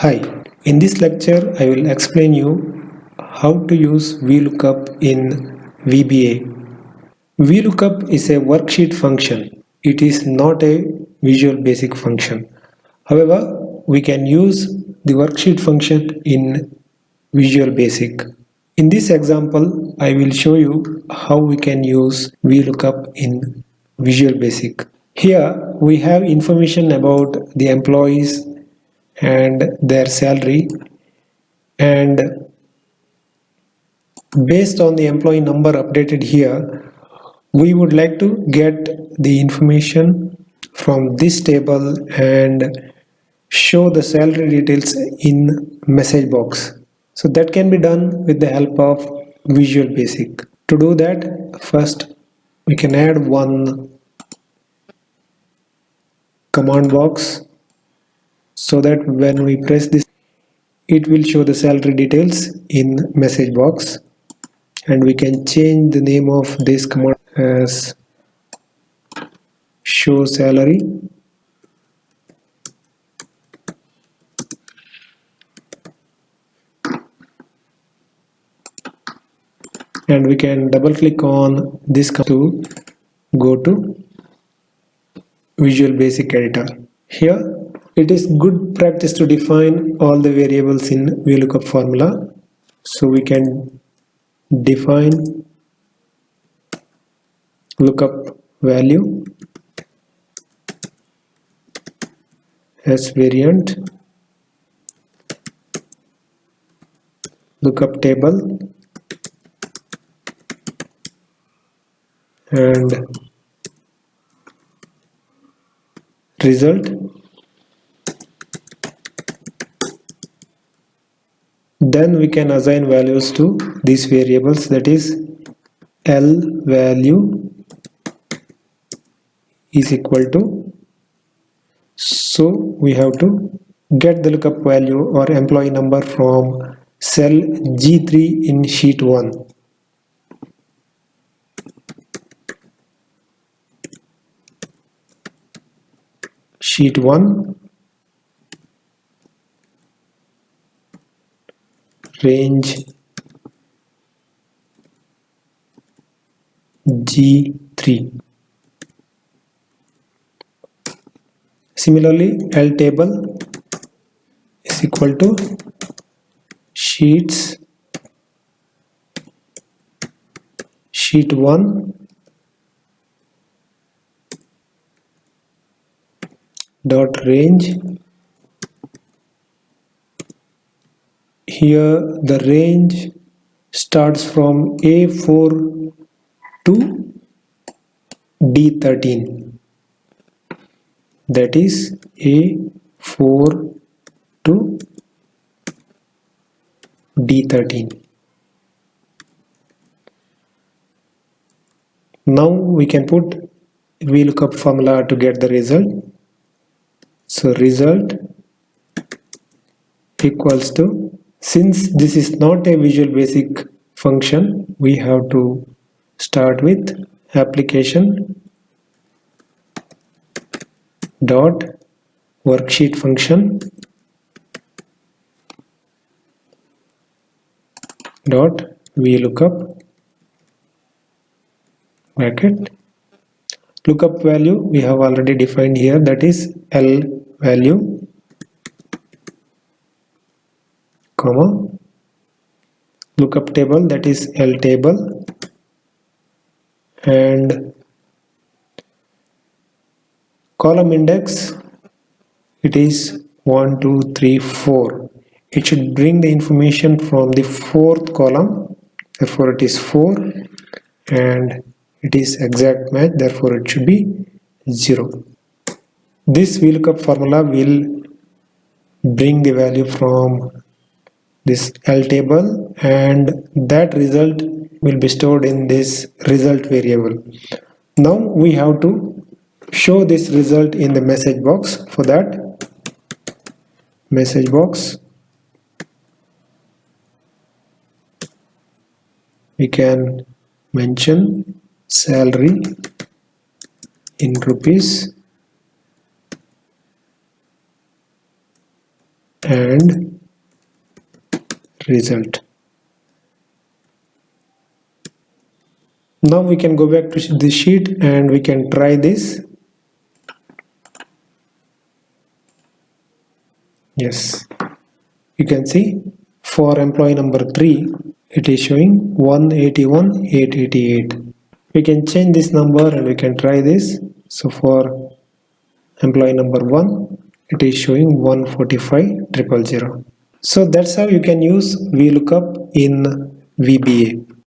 Hi, in this lecture I will explain you how to use VLOOKUP in VBA. VLOOKUP is a worksheet function. It is not a Visual Basic function. However, we can use the worksheet function in Visual Basic. In this example, I will show you how we can use VLOOKUP in Visual Basic. Here we have information about the employees and their salary, and based on the employee number updated here, we would like to get the information from this table and show the salary details in message box. So that can be done with the help of Visual Basic. To do that, first we can add one command box so that when we press this, it will show the salary details in message box, and we can change the name of this command as show salary, and we can double click on this to go to Visual Basic editor. Here it is good practice to define all the variables in VLOOKUP formula. So we can define lookup value as variant, lookup table, and result. Then we can assign values to these variables, that is L value is equal to, so we have to get the lookup value or employee number from cell G3 in sheet 1. Sheet 1, range G3. Similarly, L table is equal to sheet 1 dot range. Here the range starts from A4 to D13, that is A4 to D13. Now we can put VLOOKUP formula to get the result. So result equals to, since this is not a Visual Basic function, we have to start with application dot worksheet function dot VLOOKUP bracket. Lookup value we have already defined here, that is L value, comma, lookup table, that is L table, and column index, it is 1, 2, 3, 4. It should bring the information from the 4th column, therefore it is 4, and it is exact match, therefore it should be 0. This VLOOKUP formula will bring the value from this L table, and that result will be stored in this result variable. Now we have to show this result in the message box. For that, message box, we can mention salary in rupees, and result. Now we can go back to the sheet and we can try this. Yes, you can see for employee number 3 it is showing 181,888. We can change this number and we can try this. So for employee number 1 it is showing 145,000. So that's how you can use VLOOKUP in VBA.